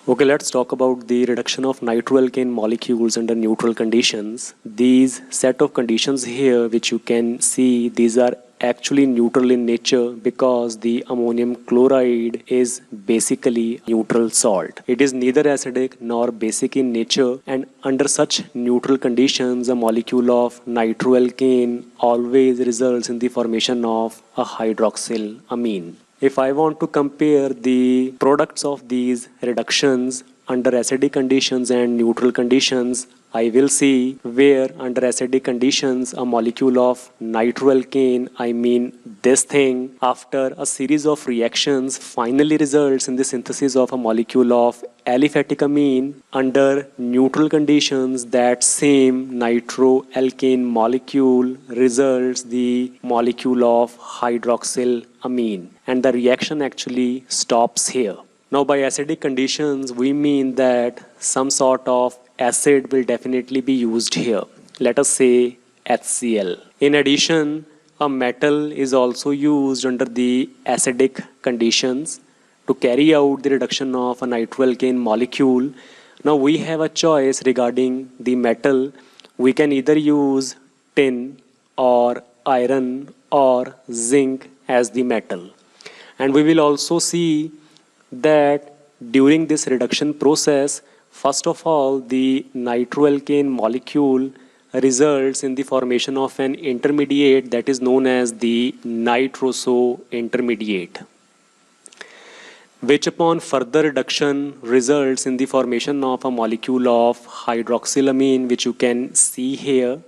Okay, let's talk about the reduction of nitroalkane molecules under neutral conditions. These set of conditions here, which you can see, these are actually neutral in nature because the ammonium chloride is basically neutral salt. It is neither acidic nor basic in nature, and under such neutral conditions, a molecule of nitroalkane always results in the formation of a hydroxylamine. If I want to compare the products of these reductions under acidic conditions and neutral conditions, I will see where under acidic conditions a molecule of nitroalkane, I mean this thing, after a series of reactions finally results in the synthesis of a molecule of aliphatic amine. Under neutral conditions, that same nitroalkane molecule results the molecule of hydroxylamine, and the reaction actually stops here. Now, by acidic conditions, we mean that some sort of acid will definitely be used here. Let us say HCl. In addition, a metal is also used under the acidic conditions to carry out the reduction of a nitroalkane molecule. Now we have a choice regarding the metal. We can either use tin or iron or zinc as the metal. And we will also see that during this reduction process, first of all, the nitroalkane molecule results in the formation of an intermediate that is known as the nitroso intermediate, which upon further reduction results in the formation of a molecule of hydroxylamine, which you can see here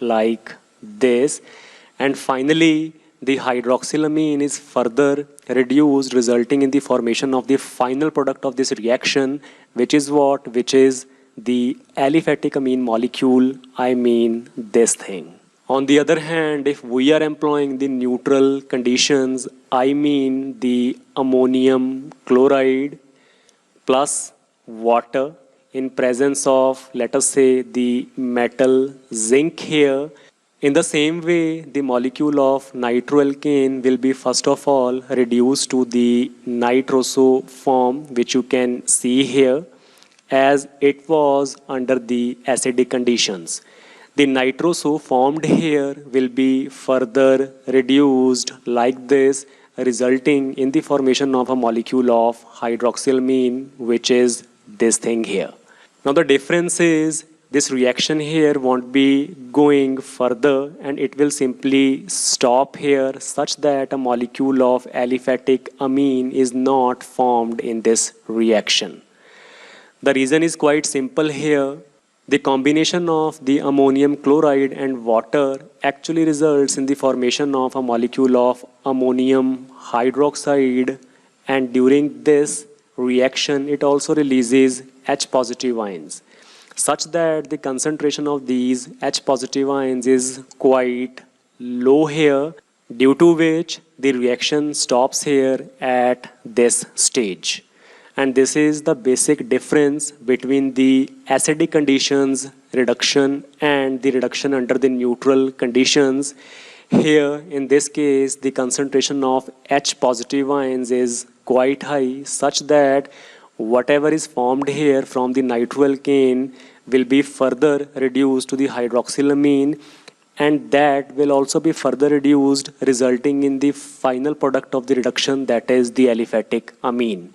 like this. And finally, the hydroxylamine is further reduced, resulting in the formation of the final product of this reaction, which is what? Which is the aliphatic amine molecule, I mean this thing. On the other hand, if we are employing the neutral conditions, I mean the ammonium chloride plus water in presence of, let us say, the metal zinc here. In the same way, the molecule of nitroalkane will be first of all reduced to the nitroso form, which you can see here, as it was under the acidic conditions. The nitroso formed here will be further reduced like this, resulting in the formation of a molecule of hydroxylamine, which is this thing here. Now the difference is this reaction here won't be going further, and it will simply stop here, such that a molecule of aliphatic amine is not formed in this reaction. The reason is quite simple here. The combination of the ammonium chloride and water actually results in the formation of a molecule of ammonium hydroxide, and during this reaction it also releases H positive ions, such that the concentration of these H positive ions is quite low here, due to which the reaction stops here at this stage. And this is the basic difference between the acidic conditions reduction and the reduction under the neutral conditions. Here, in this case, the concentration of H positive ions is quite high, such that whatever is formed here from the nitroalkane will be further reduced to the hydroxylamine, and that will also be further reduced, resulting in the final product of the reduction, that is the aliphatic amine.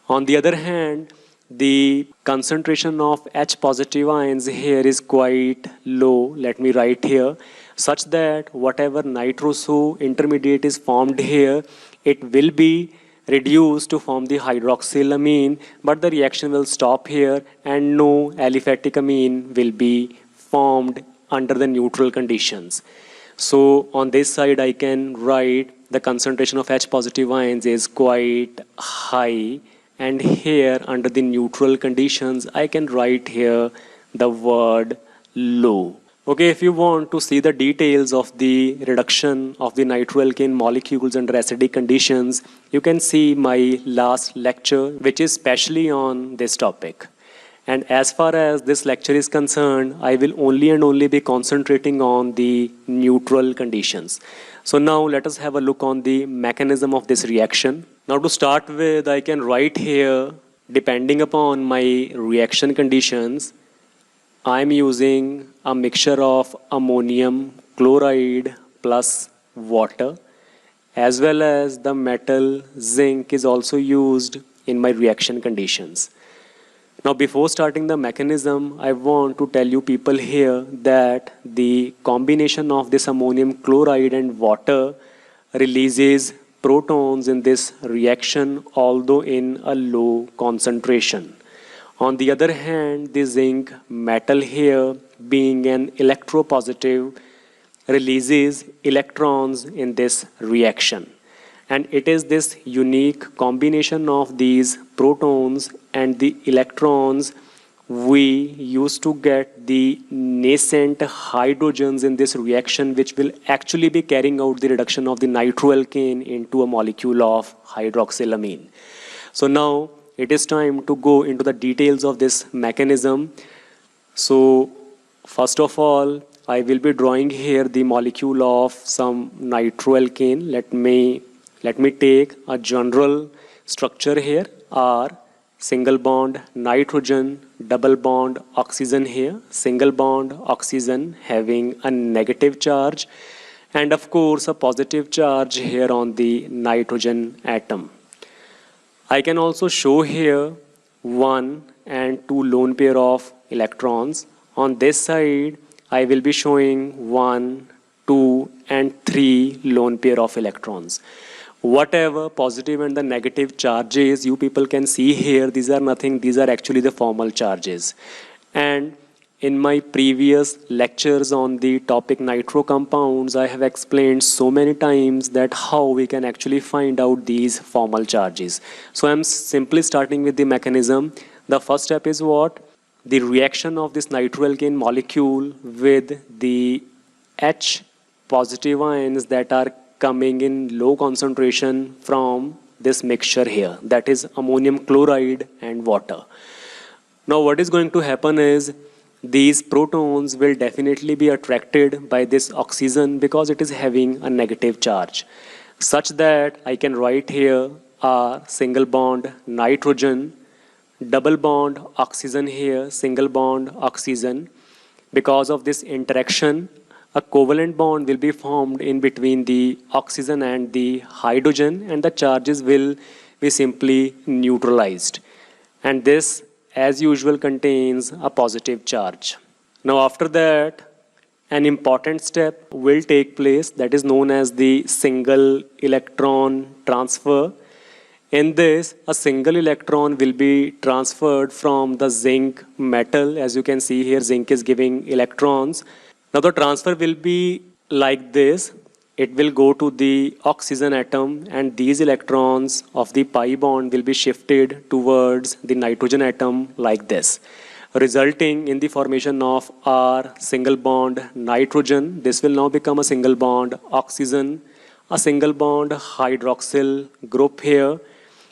On the other hand, the concentration of H positive ions here is quite low. Let me write here, such that whatever nitroso intermediate is formed here, it will be reduced to form the hydroxylamine, but the reaction will stop here and no aliphatic amine will be formed under the neutral conditions. So on this side I can write the concentration of H positive ions is quite high, and here under the neutral conditions I can write here the word low. Okay, if you want to see the details of the reduction of the nitroalkane molecules under acidic conditions, you can see my last lecture, which is specially on this topic. And as far as this lecture is concerned, I will only and only be concentrating on the neutral conditions. So now let us have a look on the mechanism of this reaction. Now to start with, I can write here depending upon my reaction conditions, I'm using a mixture of ammonium chloride plus water, as well as the metal zinc is also used in my reaction conditions. Now, before starting the mechanism, I want to tell you people here that the combination of this ammonium chloride and water releases protons in this reaction, although in a low concentration. On the other hand, the zinc metal here, being an electropositive, releases electrons in this reaction. And it is this unique combination of these protons and the electrons we used to get the nascent hydrogens in this reaction, which will actually be carrying out the reduction of the nitroalkane into a molecule of hydroxylamine. So now it is time to go into the details of this mechanism. So first of all, I will be drawing here the molecule of some nitroalkane. Let me take a general structure here. R, single bond nitrogen, double bond oxygen here, single bond oxygen having a negative charge, and of course a positive charge here on the nitrogen atom. I can also show here 1 and 2 lone pair of electrons. On this side, I will be showing 1, 2 and 3 lone pair of electrons. Whatever positive and the negative charges you people can see here, these are nothing, these are actually the formal charges. And in my previous lectures on the topic nitro compounds, I have explained so many times that how we can actually find out these formal charges. So I'm simply starting with the mechanism. The first step is what? The reaction of this nitroalkane molecule with the H positive ions that are coming in low concentration from this mixture here, that is ammonium chloride and water. Now what is going to happen is these protons will definitely be attracted by this oxygen because it is having a negative charge, such that I can write here R single bond nitrogen, double bond oxygen here, single bond oxygen. Because of this interaction, a covalent bond will be formed in between the oxygen and the hydrogen, and the charges will be simply neutralized. And this, as usual, contains a positive charge. Now after that, an important step will take place that is known as the single electron transfer. In this, a single electron will be transferred from the zinc metal. As you can see here, zinc is giving electrons. Now the transfer will be like this. It will go to the oxygen atom, and these electrons of the pi bond will be shifted towards the nitrogen atom like this, resulting in the formation of R single bond nitrogen. This will now become a single bond oxygen, a single bond hydroxyl group here.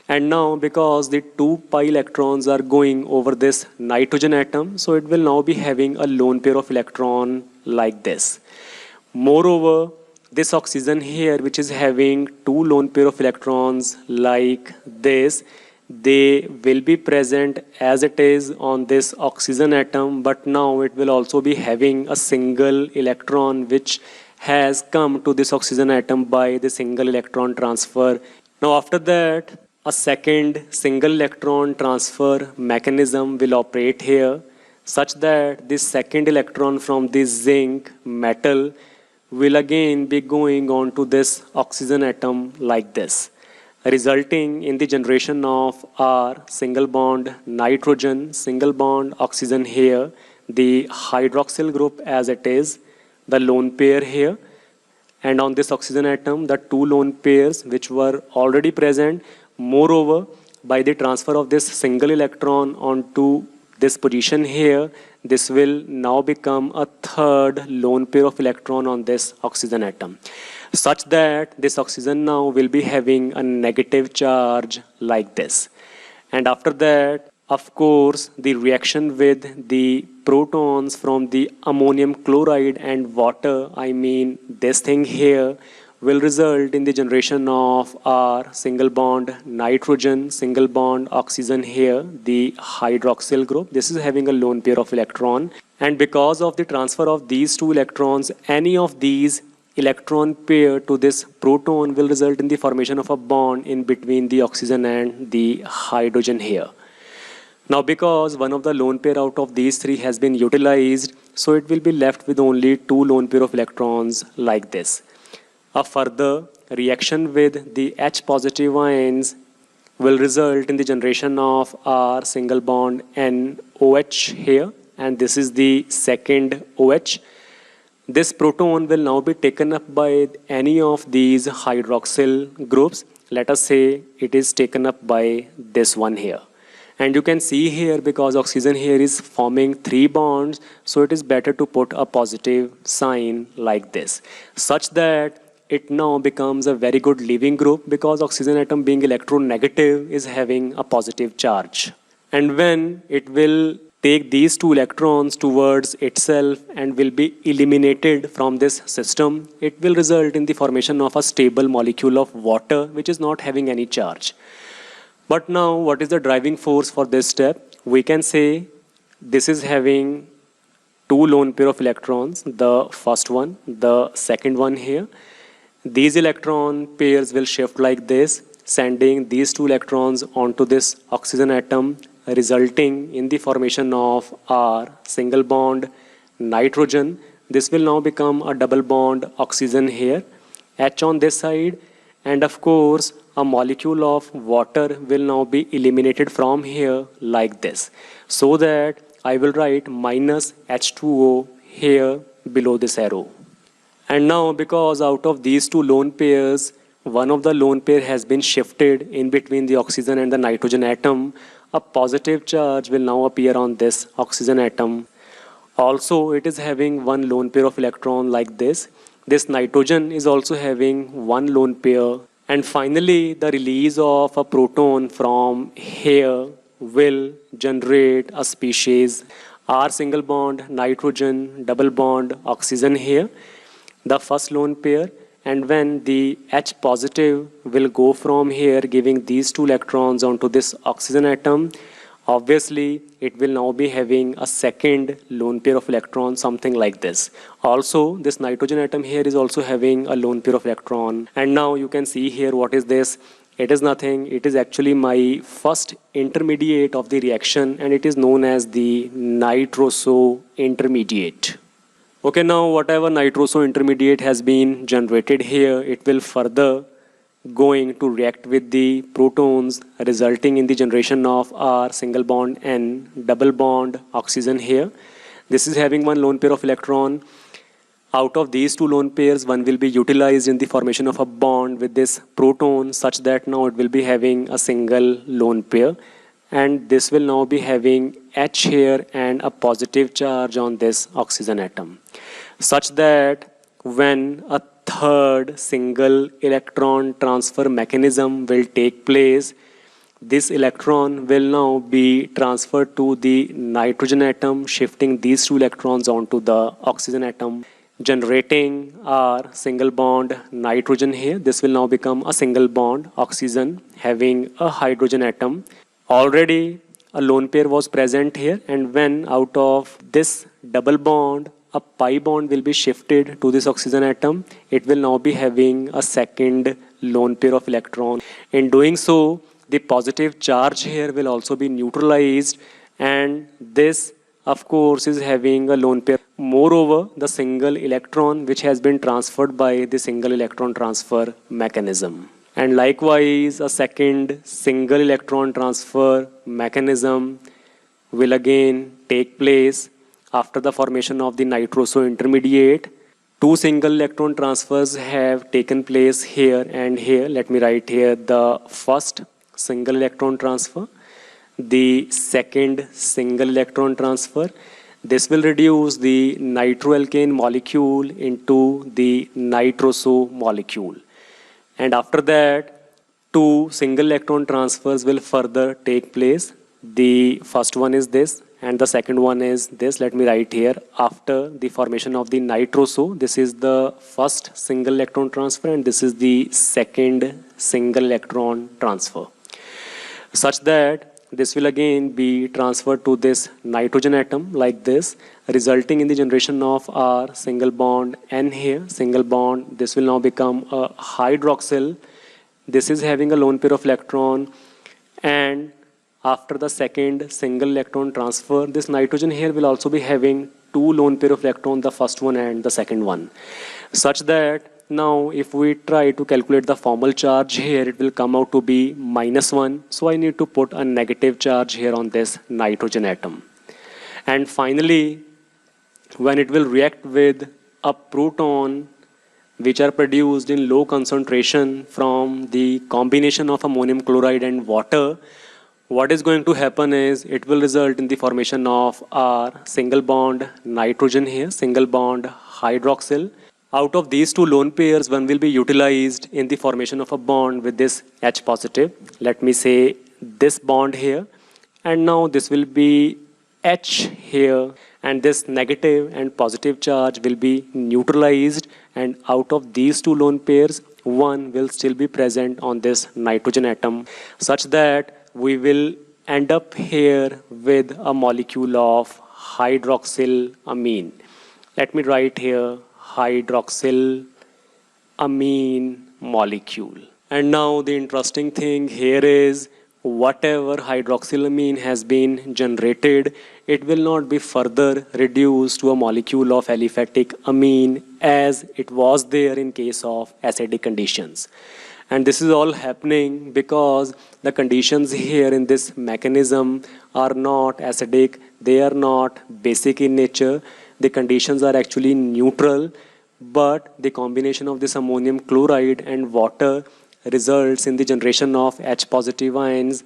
And now because the 2 pi electrons are going over this nitrogen atom, so it will now be having a lone pair of electron like this. Moreover, this oxygen here, which is having 2 lone pair of electrons like this, they will be present as it is on this oxygen atom, but now it will also be having a single electron which has come to this oxygen atom by the single electron transfer. Now after that, a second single electron transfer mechanism will operate here, such that this second electron from this zinc metal will again be going on to this oxygen atom like this, resulting in the generation of R single bond nitrogen, single bond oxygen here, the hydroxyl group as it is, the lone pair here, and on this oxygen atom the 2 lone pairs which were already present. Moreover, by the transfer of this single electron onto this position here, this will now become a third lone pair of electron on this oxygen atom, such that this oxygen now will be having a negative charge like this. And after that, of course, the reaction with the protons from the ammonium chloride and water, I mean this thing here, will result in the generation of our single bond nitrogen, single bond oxygen here, the hydroxyl group. This is having a lone pair of electron. And because of the transfer of these two electrons, any of these electron pair to this proton will result in the formation of a bond in between the oxygen and the hydrogen here. Now because one of the lone pair out of these three has been utilized, so it will be left with only two lone pair of electrons like this. A further reaction with the H positive ions will result in the generation of our single bond NOH here, and this is the second OH. This proton will now be taken up by any of these hydroxyl groups. Let us say it is taken up by this one here. And you can see here, because oxygen here is forming three bonds, so it is better to put a positive sign like this, such that it now becomes a very good leaving group, because oxygen atom being electronegative is having a positive charge. And when it will take these two electrons towards itself and will be eliminated from this system, it will result in the formation of a stable molecule of water which is not having any charge. But now what is the driving force for this step? We can say this is having two lone pair of electrons, the first one, the second one here. These electron pairs will shift like this, sending these two electrons onto this oxygen atom, resulting in the formation of our single bond nitrogen. This will now become a double bond oxygen here, H on this side, and of course a molecule of water will now be eliminated from here like this, so that I will write minus H2O here below this arrow. And now because out of these two lone pairs, one of the lone pair has been shifted in between the oxygen and the nitrogen atom, a positive charge will now appear on this oxygen atom. Also, it is having one lone pair of electron like this. This nitrogen is also having one lone pair. And finally, the release of a proton from here will generate a species R single bond nitrogen, double bond oxygen here, the first lone pair. And when the H positive will go from here, giving these two electrons onto this oxygen atom, obviously it will now be having a second lone pair of electrons, something like this. Also, this nitrogen atom here is also having a lone pair of electron. And now you can see here, what is this? It is nothing. It is actually my first intermediate of the reaction, and it is known as the nitroso intermediate. Okay, now whatever nitroso intermediate has been generated here, it will further going to react with the protons, resulting in the generation of our single bond N, double bond oxygen here. This is having one lone pair of electron. Out of these two lone pairs, one will be utilized in the formation of a bond with this proton, such that now it will be having a single lone pair. And this will now be having H here and a positive charge on this oxygen atom, such that when a third single electron transfer mechanism will take place, this electron will now be transferred to the nitrogen atom, shifting these two electrons onto the oxygen atom, generating our single bond nitrogen here. This will now become a single bond oxygen having a hydrogen atom. Already a lone pair was present here, and when out of this double bond a pi bond will be shifted to this oxygen atom, it will now be having a second lone pair of electron. In doing so, the positive charge here will also be neutralized, and this of course is having a lone pair. Moreover, the single electron which has been transferred by the single electron transfer mechanism. And likewise, a second single electron transfer mechanism will again take place after the formation of the nitroso intermediate. Two single electron transfers have taken place here and here. Let me write here the first single electron transfer, the second single electron transfer. This will reduce the nitroalkane molecule into the nitroso molecule. And after that, two single electron transfers will further take place. The first one is this and the second one is this. Let me write here, after the formation of the nitroso, this is the first single electron transfer and this is the second single electron transfer, such that this will again be transferred to this nitrogen atom like this, resulting in the generation of our single bond N here, single bond. This will now become a hydroxyl. This is having a lone pair of electron, and after the second single electron transfer, this nitrogen here will also be having two lone pair of electron, the first one and the second one, such that now if we try to calculate the formal charge here, it will come out to be -1. So I need to put a negative charge here on this nitrogen atom. And finally, when it will react with a proton, which are produced in low concentration from the combination of ammonium chloride and water, what is going to happen is it will result in the formation of our single bond nitrogen here, single bond hydroxyl. Out of these two lone pairs, one will be utilized in the formation of a bond with this H positive. Let me say this bond here, and now this will be H here, and this negative and positive charge will be neutralized, and out of these two lone pairs, one will still be present on this nitrogen atom, such that we will end up here with a molecule of hydroxylamine. Let me write here hydroxylamine molecule. And now the interesting thing here is, whatever hydroxylamine has been generated, it will not be further reduced to a molecule of aliphatic amine as it was there in case of acidic conditions. And this is all happening because the conditions here in this mechanism are not acidic, they are not basic in nature. The conditions are actually neutral, but the combination of this ammonium chloride and water results in the generation of H positive ions,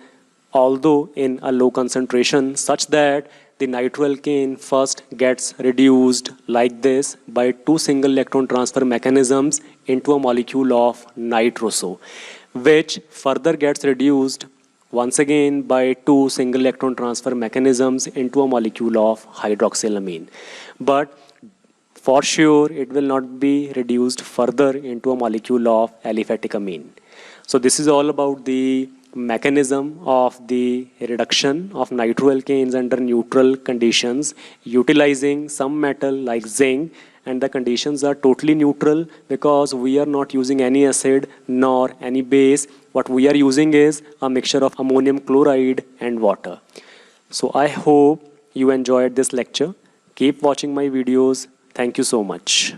although in a low concentration, such that the nitroalkane first gets reduced like this by two single electron transfer mechanisms into a molecule of nitroso, which further gets reduced once again by two single electron transfer mechanisms into a molecule of hydroxylamine. But for sure, it will not be reduced further into a molecule of aliphatic amine. So this is all about the mechanism of the reduction of nitroalkanes under neutral conditions utilizing some metal like zinc, and the conditions are totally neutral because we are not using any acid nor any base. What we are using is a mixture of ammonium chloride and water. So I hope you enjoyed this lecture. Keep watching my videos. Thank you so much.